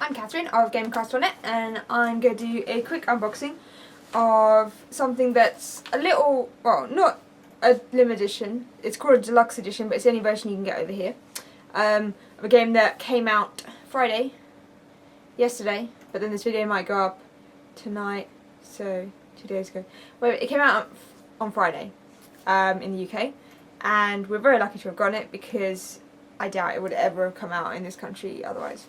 I'm Catherine of GameCast.net, and I'm going to do a quick unboxing of something that's a little, well, not a limited edition. It's called a deluxe edition, but it's the only version you can get over here. Of a game that came out yesterday, but then this video might go up tonight, so 2 days ago. Well, it came out on Friday in the UK, and we're very lucky to have gotten it because I doubt it would ever have come out in this country otherwise.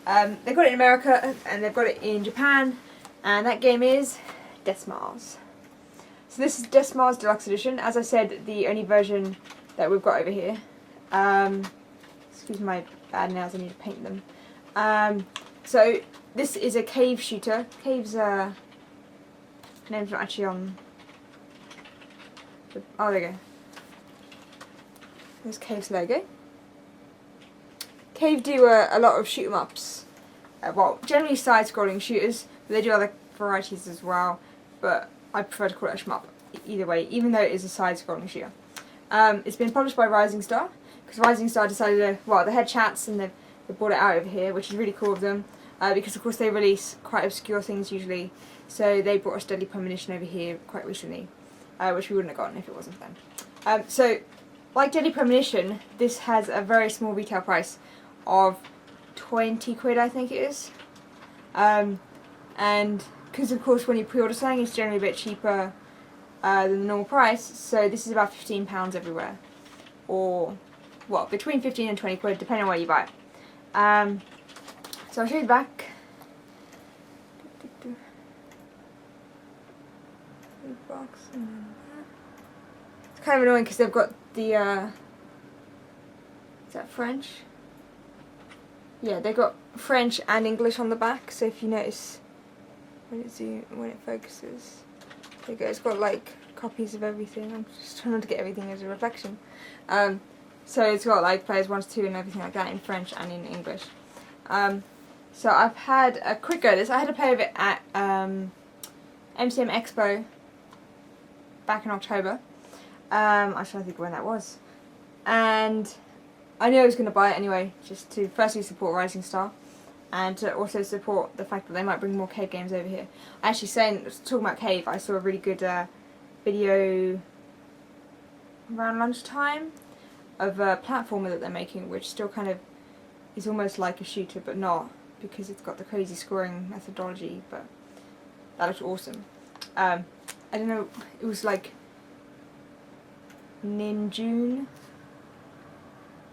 They've got it in America and they've got it in Japan, and that game is Deathsmiles. So this is Deathsmiles Deluxe Edition. As I said, the only version that we've got over here. Excuse my bad nails, I need to paint them. So this is a cave shooter. Cave's name's not actually on the, oh, there you go. There's Cave's logo. Cave do a lot of shoot 'em ups. Well, generally side-scrolling shooters, but they do other varieties as well. But I prefer to call it a shmup either way, even though it is a side-scrolling shooter. It's been published by Rising Star, because Rising Star decided to, well, they had chats and they brought it out over here, which is really cool of them, because of course they release quite obscure things usually. So they brought us Deadly Premonition over here quite recently, which we wouldn't have gotten if it wasn't for them. So, like Deadly Premonition, this has a very small retail price of 20 quid, I think it is. And because of course when you pre-order something it's generally a bit cheaper than the normal price, so this is about £15 everywhere, or well, between 15 and 20 quid depending on where you buy it. So I'll show you the back. Box. It's kind of annoying because they've got the is that French? Yeah, they've got French and English on the back, so if you notice when it focuses, there you go, it's got like copies of everything. I'm just trying not to get everything as a reflection. So it's got like players 1 to 2 and everything like that in French and in English. So I've had a quick go at this. I had a play of it at MCM Expo back in October. I was trying to think when that was. And I knew I was going to buy it anyway, just to firstly support Rising Star, and to also support the fact that they might bring more Cave games over here. Actually, talking about Cave, I saw a really good video around lunchtime of a platformer that they're making, which still kind of is almost like a shooter, but not, because it's got the crazy scoring methodology, but that looks awesome. I don't know, it was like Ninjun,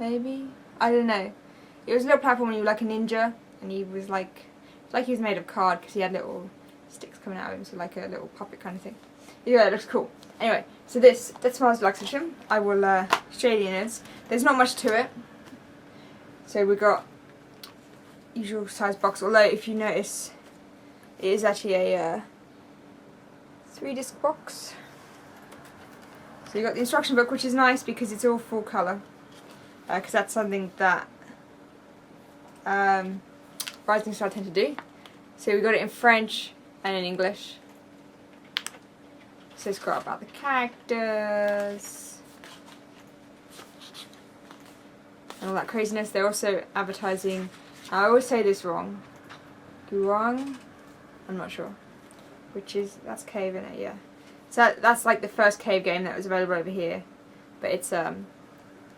maybe? I don't know. It was a little platform and you were like a ninja, and he was like, it's like he was made of card because he had little sticks coming out of him, so like a little puppet kind of thing. Yeah, it looks cool. Anyway, so this Deathsmiles Deluxe Edition, I will show you the innards. There's not much to it. So we've got usual size box, although if you notice, it is actually a 3-disc box. So you've got the instruction book, which is nice because it's all full colour. Because that's something that Rising Star tend to do. So we got it in French and in English. So it's got about the characters and all that craziness. They're also advertising, I always say this wrong, Guwange, I'm not sure, that's Cave in it, yeah. So that's like the first Cave game that was available over here, but it's an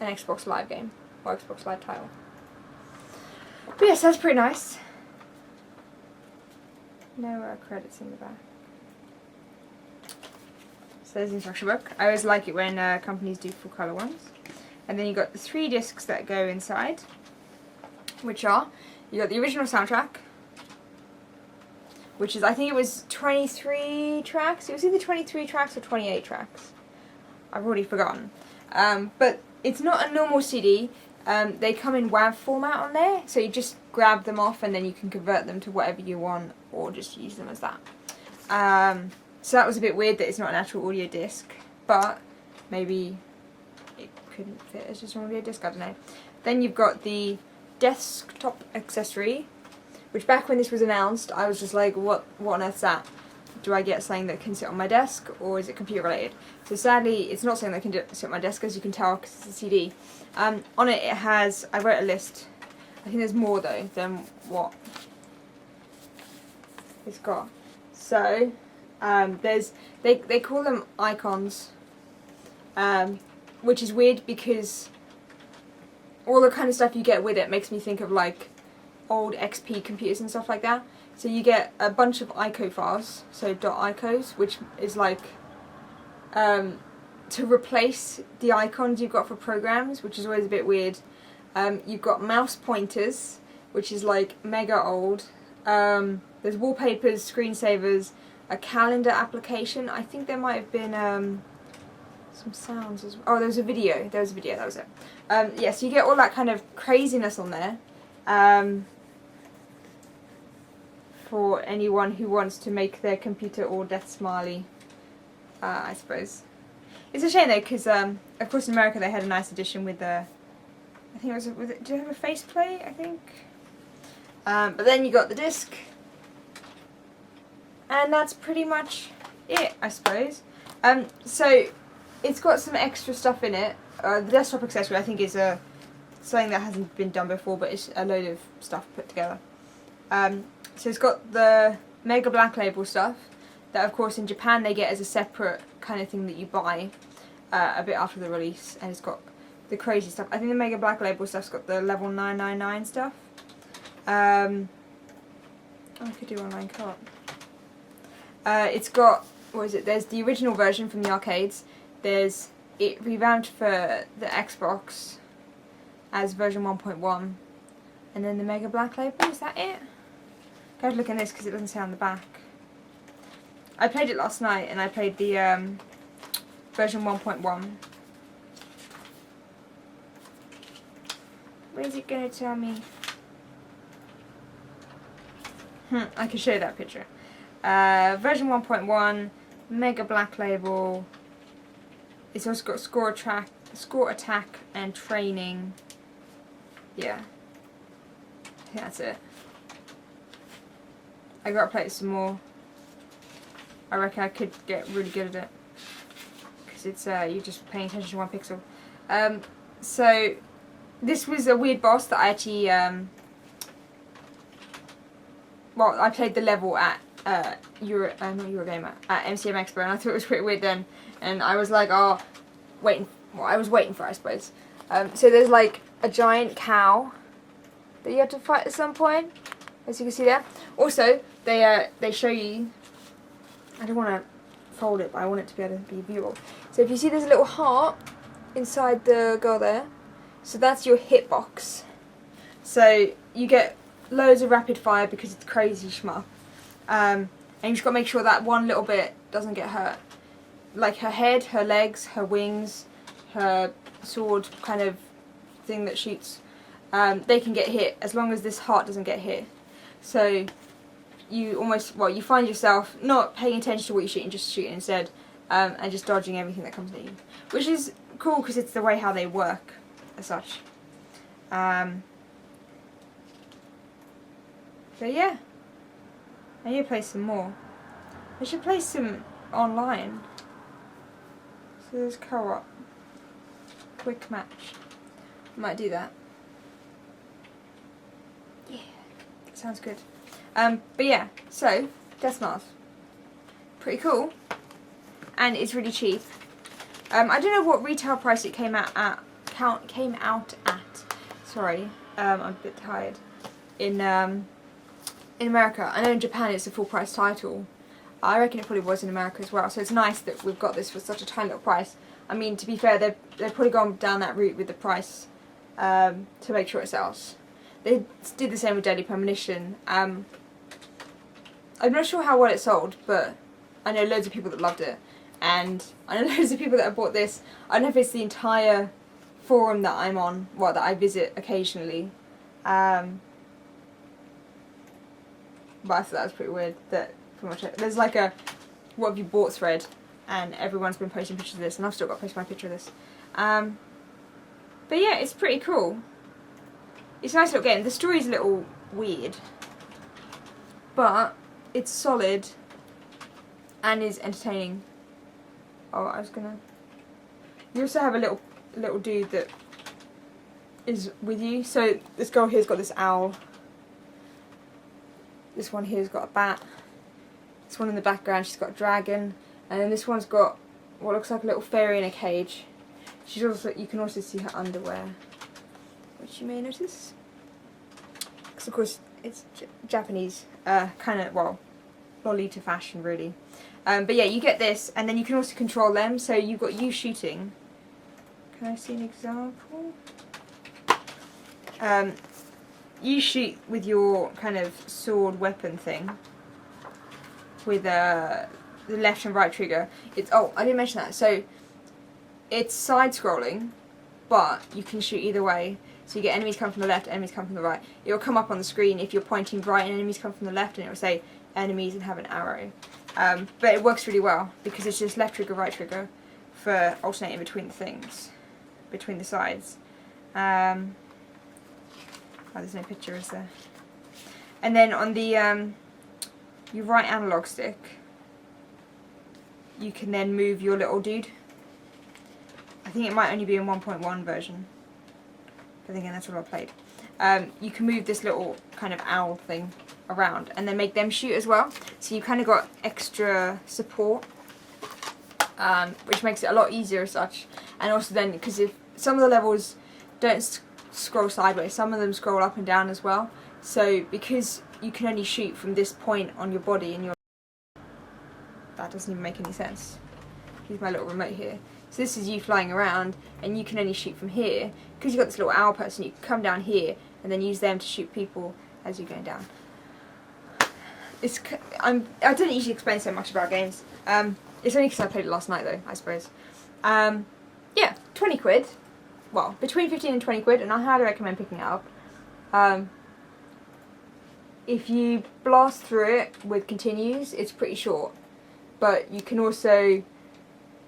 Xbox Live game, or Xbox Live title. But yes, that's pretty nice. No credits in the back. So there's the instruction book. I always like it when companies do full colour ones. And then you've got the 3 discs that go inside, which are, you got the original soundtrack, which is, I think it was 23 tracks. It was either 23 tracks or 28 tracks. I've already forgotten. But it's not a normal CD. They come in WAV format on there, so you just grab them off and then you can convert them to whatever you want, or just use them as that. So that was a bit weird that it's not an actual audio disc, but maybe it couldn't fit as just an audio disc, I don't know. Then you've got the desktop accessory, which back when this was announced, I was just like, what on earth's that? Do I get something that can sit on my desk, or is it computer related? So sadly, it's not something that can sit on my desk, as you can tell, because it's a CD. On it, it has, I wrote a list. I think there's more though than what it's got. So they call them icons, which is weird because all the kind of stuff you get with it makes me think of like old XP computers and stuff like that. So you get a bunch of ICO files, so .icos, which is like to replace the icons you've got for programs, which is always a bit weird. You've got mouse pointers, which is like mega old. There's wallpapers, screensavers, a calendar application. I think there might have been some sounds as well. Oh, there was a video. That was it. Yeah, so you get all that kind of craziness on there. For anyone who wants to make their computer all death smiley, I suppose. It's a shame though, because of course in America they had a nice edition with the, I think it was, do you have a faceplate, I think? But then you got the disc, and that's pretty much it, I suppose. So it's got some extra stuff in it. The desktop accessory I think is something that hasn't been done before, but it's a load of stuff put together. So it's got the Mega Black Label stuff that of course in Japan they get as a separate kind of thing that you buy a bit after the release, and it's got the crazy stuff. I think the Mega Black Label stuff's got the level 999 stuff. I could do online co-op. It's got, what is it, there's the original version from the arcades, there's it revamped for the Xbox as version 1.1, and then the Mega Black Label, is that it? Go look at this because it doesn't say on the back. I played it last night and I played the version 1.1. Where's it going to tell me? I can show you that picture. Version 1.1, Mega Black Label. It's also got score attack and training. Yeah. I think that's it. I gotta play it some more. I reckon I could get really good at it. Because it's, you're just paying attention to one pixel. So, this was a weird boss that I actually, well, I played the level at, not Eurogamer, at MCM Expo, and I thought it was pretty weird then. And I was like, I was waiting for it, I suppose. So there's like a giant cow that you have to fight at some point, as you can see there. Also, they show you, I don't want to fold it, but I want it to be able to be viewable. So if you see there's a little heart inside the girl there, so that's your hitbox. So you get loads of rapid fire because it's crazy shmup. And you just got to make sure that one little bit doesn't get hurt. Like her head, her legs, her wings, her sword kind of thing that shoots, they can get hit as long as this heart doesn't get hit. So you almost, well, you find yourself not paying attention to what you're shooting, just shooting instead, and just dodging everything that comes at you. Which is cool because it's the way how they work as such. So yeah, I need to play some more. I should play some online. So there's co-op. Quick match. I might do that. Yeah, sounds good. But yeah, so Deathsmiles, pretty cool, and it's really cheap. I don't know what retail price it came out at. Sorry, I'm a bit tired. In America, I know in Japan it's a full price title. I reckon it probably was in America as well. So it's nice that we've got this for such a tiny little price. I mean, to be fair, they've probably gone down that route with the price to make sure it sells. They did the same with Deadly Premonition. I'm not sure how well it sold, but I know loads of people that loved it, and I know loads of people that have bought this. I don't know if it's the entire forum that I'm on, well, that I visit occasionally. But I thought that was pretty weird that pretty much there's like a what have you bought thread, and everyone's been posting pictures of this, and I've still got to post my picture of this. But yeah, it's pretty cool. It's a nice little game. The story's a little weird, but it's solid and is entertaining. Oh, I was gonna. You also have a little dude that is with you. So this girl here's got this owl. This one here's got a bat. This one in the background, she's got a dragon, and then this one's got what looks like a little fairy in a cage. She's also, you can also see her underwear, which you may notice, because of course it's Japanese, kind of, well, Lolita fashion really. But yeah, you get this, and then you can also control them. So you've got you shooting. Can I see an example? You shoot with your kind of sword weapon thing with the left and right trigger. It's, oh, I didn't mention that. So it's side scrolling, but you can shoot either way. So you get enemies come from the left, enemies come from the right. It will come up on the screen if you're pointing right and enemies come from the left, and it will say enemies and have an arrow. But it works really well because it's just left trigger, right trigger for alternating between the things, between the sides. Oh, there's no picture, is there? And then on the your right analog stick, you can then move your little dude. I think it might only be in 1.1 version. But again, that's what I played. You can move this little kind of owl thing around and then make them shoot as well. So you kind of got extra support, which makes it a lot easier as such. And also then, because if some of the levels don't scroll sideways, some of them scroll up and down as well. So because you can only shoot from this point on your body and your... That doesn't even make any sense. Here's my little remote here. So this is you flying around, and you can only shoot from here. Because you've got this little owl person, you can come down here and then use them to shoot people as you're going down. I don't usually explain so much about games. It's only because I played it last night though, I suppose. Yeah, 20 quid. Well, between 15 and 20 quid, and I highly recommend picking it up. If you blast through it with continues, it's pretty short. But you can also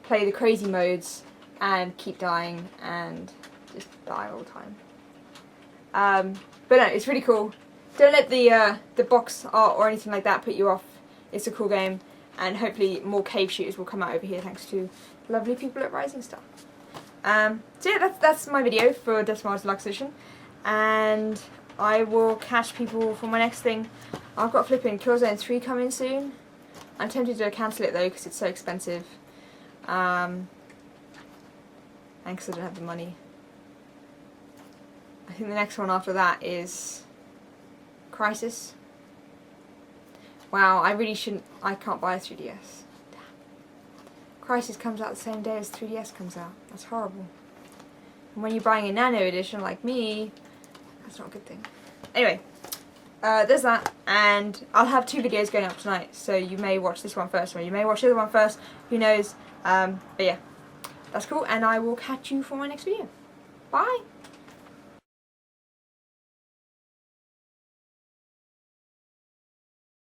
play the crazy modes and keep dying and just die all the time. But no, it's really cool. Don't let the box art or anything like that put you off. It's a cool game, and hopefully more cave shooters will come out over here thanks to lovely people at Rising Star. So yeah, that's my video for Deathsmiles Deluxe Edition, and I will catch people for my next thing. I've got flipping Killzone 3 coming soon. I'm tempted to cancel it though because it's so expensive, and because I don't have the money. I think the next one after that is Crisis. Wow, I really shouldn't. I can't buy a 3DS. Damn. Crisis comes out the same day as 3DS comes out. That's horrible. And when you're buying a Nano edition like me, that's not a good thing. Anyway, there's that, and I'll have 2 videos going up tonight, so you may watch this one first, or you may watch the other one first. Who knows? But yeah, that's cool, and I will catch you for my next video. Bye.